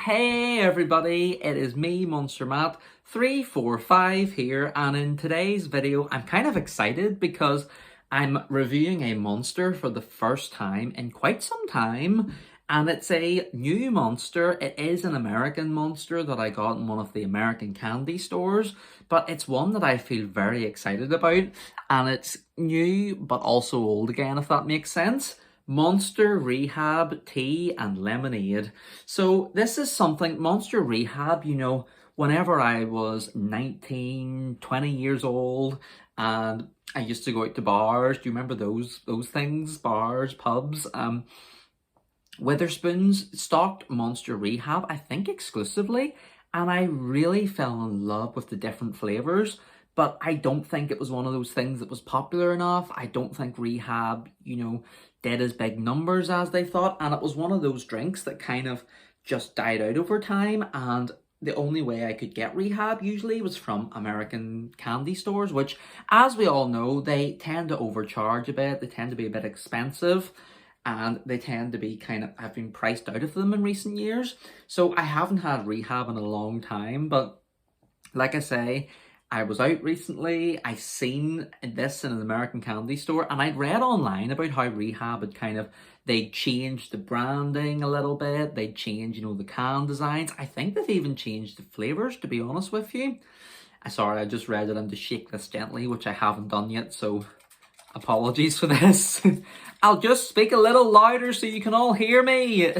Hey everybody, it is me, Monster Matt 345 here, and in today's video I'm kind of excited because I'm reviewing a monster for the first time in quite some time, and it's a new monster. It is an American monster that I got in one of the American candy stores, but it's one that I feel very excited about, and it's new but also old again, if that makes sense. Monster Rehab tea and lemonade. So this is something, Monster Rehab, whenever I was 19, 20 years old and I used to go out to bars. Do you remember those things? Bars, pubs. Witherspoons stocked Monster Rehab, I think exclusively, and I really fell in love with the different flavours. But I don't think it was one of those things that was popular enough. I don't think Rehab, did as big numbers as they thought. And it was one of those drinks that kind of just died out over time. And the only way I could get Rehab usually was from American candy stores, which, as we all know, they tend to overcharge a bit. They tend to be a bit expensive. And they tend to be have been priced out of them in recent years. So I haven't had Rehab in a long time. But like I say, I was out recently, I seen this in an American candy store, and I'd read online about how Rehab had they'd changed the branding a little bit, they'd changed, the can designs. I think they've even changed the flavours, to be honest with you. Sorry, I just read it, I'm to shake this gently, which I haven't done yet, so apologies for this. I'll just speak a little louder so you can all hear me.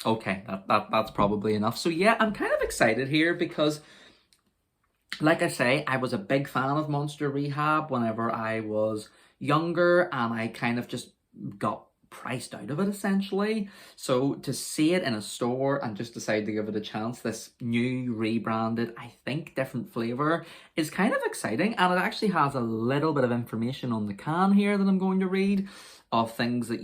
Okay, that's probably enough. So yeah, I'm kind of excited here because, like I say, I was a big fan of Monster Rehab whenever I was younger, and I kind of just got priced out of it essentially. So to see it in a store and just decide to give it a chance, this new rebranded, I think different flavour, is kind of exciting, and it actually has a little bit of information on the can here that I'm going to read of things that,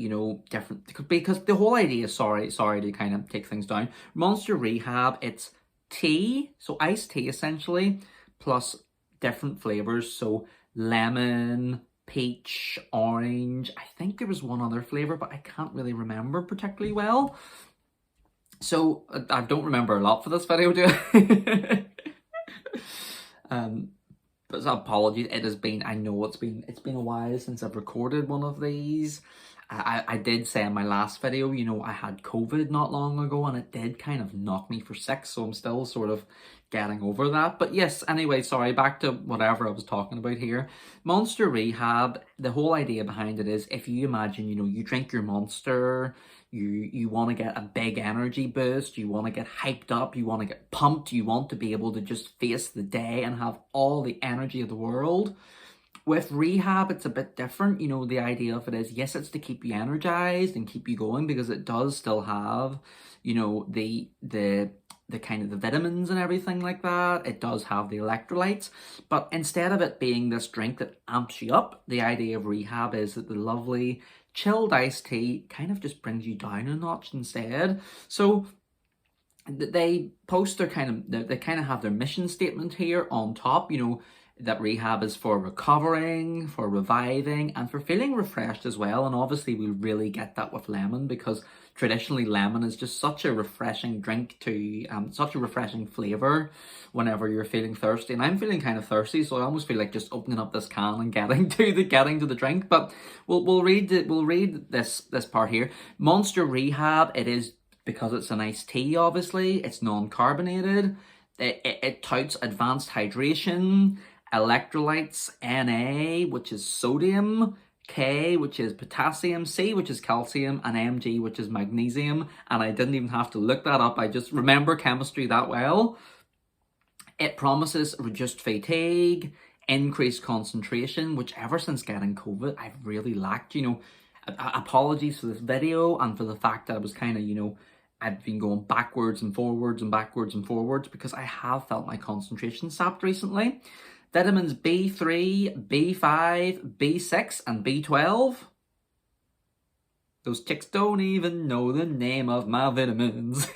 different, because the whole idea, sorry to kind of take things down, Monster Rehab, it's tea, so iced tea essentially, plus different flavours, so lemon, peach, orange. I think there was one other flavour, but I can't really remember particularly well. So I don't remember a lot for this video, do I? But apologies, it has been, I know it's been a while since I've recorded one of these. I did say in my last video, I had COVID not long ago, and it did kind of knock me for six, so I'm still sort of getting over that. But yes, anyway, sorry, back to whatever I was talking about here. Monster Rehab, the whole idea behind it is, if you imagine, you drink your Monster, you want to get a big energy boost, you want to get hyped up, you want to get pumped, you want to be able to just face the day and have all the energy of the world. With Rehab, it's a bit different. The idea of it is, yes, it's to keep you energized and keep you going, because it does still have, the kind of the vitamins and everything like that. It does have the electrolytes, but instead of it being this drink that amps you up, the idea of Rehab is that the lovely chilled iced tea kind of just brings you down a notch instead. So they post they kind of have their mission statement here on top, that Rehab is for recovering, for reviving, and for feeling refreshed as well. And obviously we really get that with lemon, because traditionally lemon is just such a refreshing drink to, such a refreshing flavour whenever you're feeling thirsty. And I'm feeling kind of thirsty, so I almost feel like just opening up this can and getting to the drink. But we'll read this part here. Monster Rehab, it is, because it's an iced tea, obviously, it's non-carbonated. It touts advanced hydration, electrolytes, Na, which is sodium, K, which is potassium, C, which is calcium, and Mg, which is magnesium. And I didn't even have to look that up. I just remember chemistry that well. It promises reduced fatigue, increased concentration, which ever since getting COVID, I've really lacked. Apologies for this video and for the fact that I was kind of, I've been going backwards and forwards and backwards and forwards, because I have felt my concentration sapped recently. Vitamins B3, B5, B6, and B12. Those chicks don't even know the name of my vitamins.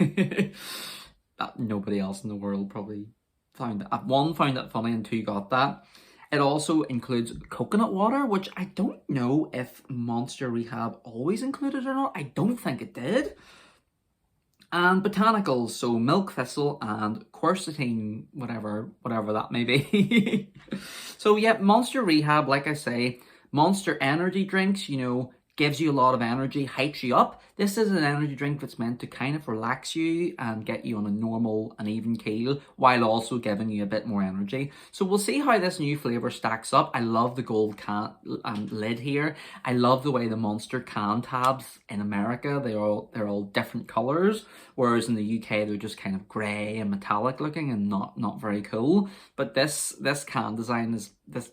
Nobody else in the world probably found that. One, found that funny, and two, got that. It also includes coconut water, which I don't know if Monster Rehab always included or not. I don't think it did. And botanicals, so milk thistle and quercetin, whatever that may be. So yeah, Monster Rehab, like I say, Monster energy drinks, gives you a lot of energy, hypes you up. This is an energy drink that's meant to kind of relax you and get you on a normal and even keel while also giving you a bit more energy. So we'll see how this new flavour stacks up. I love the gold can lid here. I love the way the Monster can tabs in America, they're all different colours, whereas in the UK they're just kind of grey and metallic looking and not very cool. But this can design this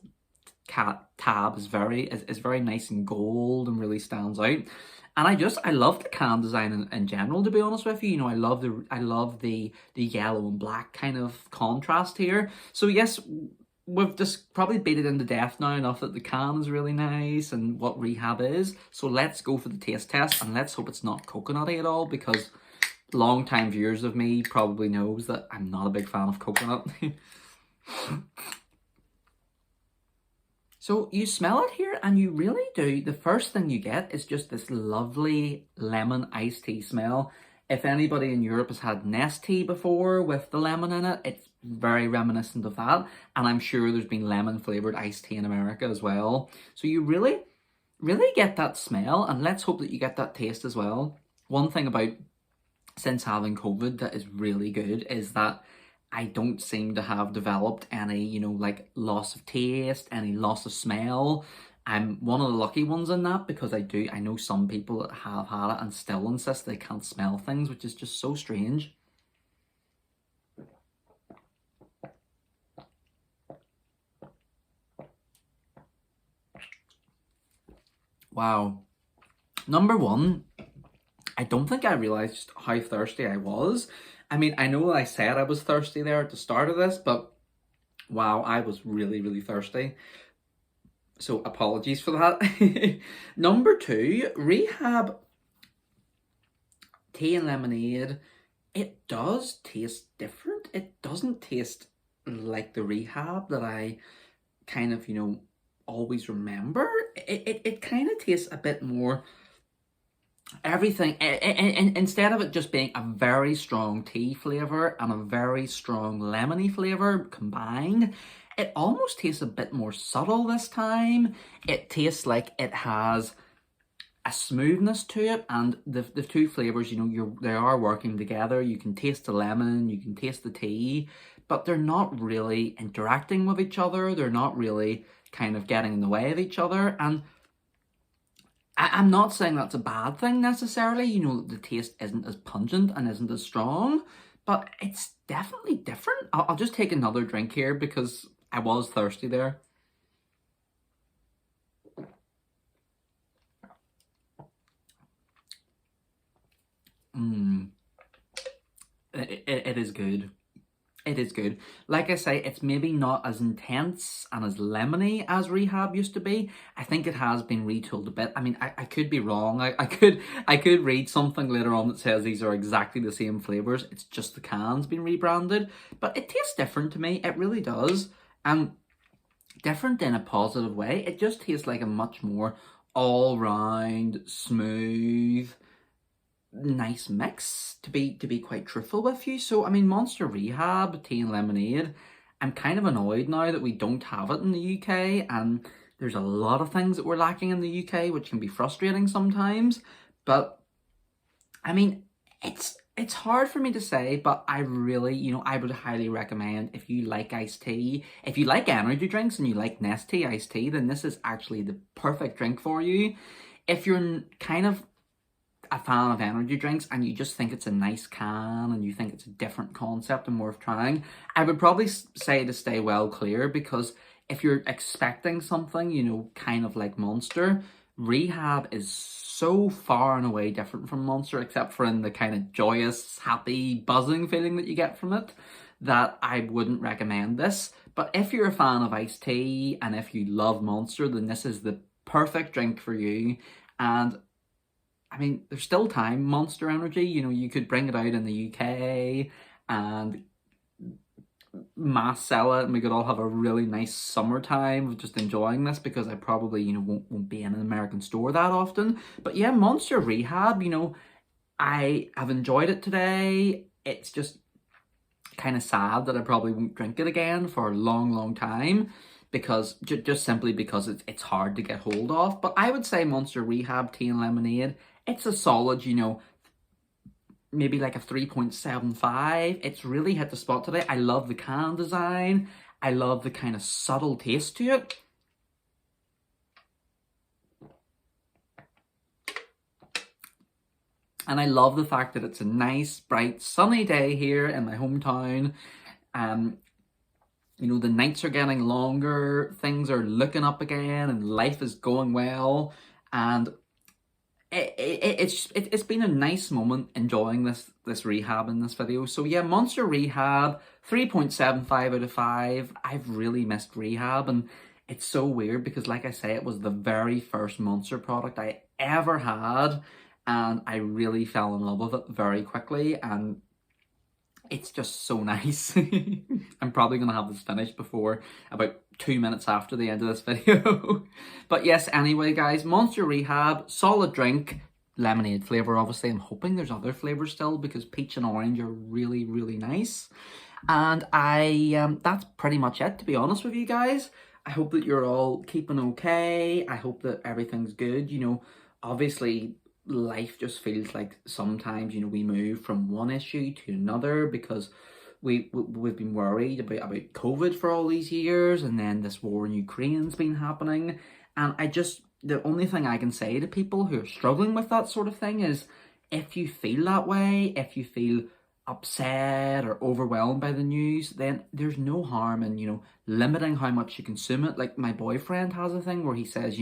cat tab is very nice and gold and really stands out. And I love the can design in general, to be honest with you. I love the yellow and black kind of contrast here. So yes, we've just probably beat it into death now enough that the can is really nice and what Rehab is. So let's go for the taste test, and let's hope it's not coconutty at all, because long-time viewers of me probably knows that I'm not a big fan of coconut. So you smell it here and you really do. The first thing you get is just this lovely lemon iced tea smell. If anybody in Europe has had Nestea before with the lemon in it, it's very reminiscent of that. And I'm sure there's been lemon flavoured iced tea in America as well. So you really, really get that smell, and let's hope that you get that taste as well. One thing about since having COVID that is really good is that I don't seem to have developed any, like loss of taste, any loss of smell. I'm one of the lucky ones in that, because I know some people that have had it and still insist they can't smell things, which is just so strange. Wow. Number one, I don't think I realised just how thirsty I was. I mean, I know I said I was thirsty there at the start of this, but wow, I was really, really thirsty. So apologies for that. Number two, Rehab tea and lemonade. It does taste different. It doesn't taste like the Rehab that I kind of, always remember. It kind of tastes a bit more everything, and instead of it just being a very strong tea flavour and a very strong lemony flavour combined, it almost tastes a bit more subtle this time. It tastes like it has a smoothness to it, and the two flavours, they are working together. You can taste the lemon, you can taste the tea, but they're not really interacting with each other. They're not really kind of getting in the way of each other, and I'm not saying that's a bad thing necessarily. The taste isn't as pungent and isn't as strong, but it's definitely different. I'll just take another drink here because I was thirsty there. It is good. It is good. Like I say, it's maybe not as intense and as lemony as Rehab used to be. I think it has been retooled a bit. I mean, I could be wrong. I could read something later on that says these are exactly the same flavours. It's just the can's been rebranded. But it tastes different to me. It really does. And different in a positive way. It just tastes like a much more all-round, smooth, nice mix, to be quite truthful with you. So I mean, Monster Rehab tea and lemonade, I'm kind of annoyed now that we don't have it in the UK, and there's a lot of things that we're lacking in the UK, which can be frustrating sometimes. But I mean, it's hard for me to say, but I really, I would highly recommend, if you like iced tea, if you like energy drinks and you like Nestea iced tea, then this is actually the perfect drink for you. If you're kind of a fan of energy drinks and you just think it's a nice can and you think it's a different concept and worth trying, I would probably say to stay well clear, because if you're expecting something, kind of like Monster, Rehab is so far and away different from Monster, except for in the kind of joyous, happy, buzzing feeling that you get from it, that I wouldn't recommend this. But if you're a fan of iced tea and if you love Monster, then this is the perfect drink for you. And I mean, there's still time. Monster Energy, you could bring it out in the UK and mass sell it and we could all have a really nice summertime of just enjoying this, because I probably, won't be in an American store that often. But yeah, Monster Rehab, I have enjoyed it today. It's just kind of sad that I probably won't drink it again for a long, long time, because just simply because it's hard to get hold of. But I would say Monster Rehab tea and lemonade, it's a solid, maybe like a 3.75. It's really hit the spot today. I love the can design. I love the kind of subtle taste to it. And I love the fact that it's a nice, bright, sunny day here in my hometown. The nights are getting longer, things are looking up again, and life is going well. And it's been a nice moment enjoying this rehab in this video. So yeah, Monster Rehab, 3.75 out of 5. I've really missed Rehab, and it's so weird because, like I say, it was the very first Monster product I ever had, and I really fell in love with it very quickly, and it's just so nice. I'm probably going to have this finished before about 2 minutes after the end of this video. But yes, anyway, guys, Monster Rehab, solid drink, lemonade flavour, obviously. I'm hoping there's other flavours still, because peach and orange are really, really nice. And that's pretty much it, to be honest with you guys. I hope that you're all keeping okay. I hope that everything's good. Obviously, life just feels like sometimes, we move from one issue to another, because we've been worried about COVID for all these years, and then this war in Ukraine's been happening. And the only thing I can say to people who are struggling with that sort of thing is, if you feel that way, if you feel upset or overwhelmed by the news, then there's no harm in, limiting how much you consume it. Like, my boyfriend has a thing where he says,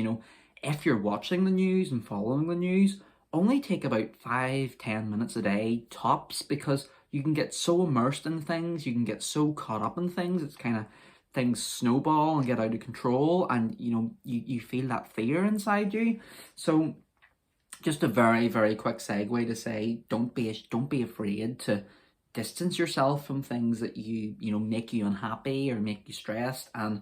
if you're watching the news and following the news, only take about 5-10 minutes a day tops, because you can get so immersed in things, you can get so caught up in things, it's kind of, things snowball and get out of control, and you feel that fear inside you. So just a very, very quick segue to say, don't be afraid to distance yourself from things that make you unhappy or make you stressed. And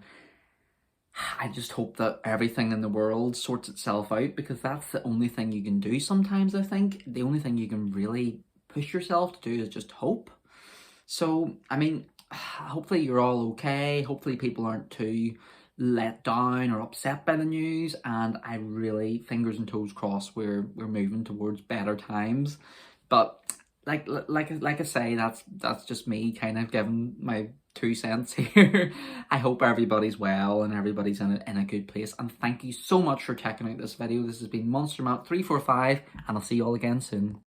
I just hope that everything in the world sorts itself out, because that's the only thing you can do sometimes. I think the only thing you can really push yourself to do is just hope. So, I mean, hopefully you're all okay. Hopefully people aren't too let down or upset by the news, and I really, fingers and toes crossed, we're moving towards better times. But like I say, that's just me kind of giving my 2 cents here. I hope everybody's well and everybody's in a good place, and thank you so much for checking out this video. This has been Monster Map 345, and I'll see you all again soon.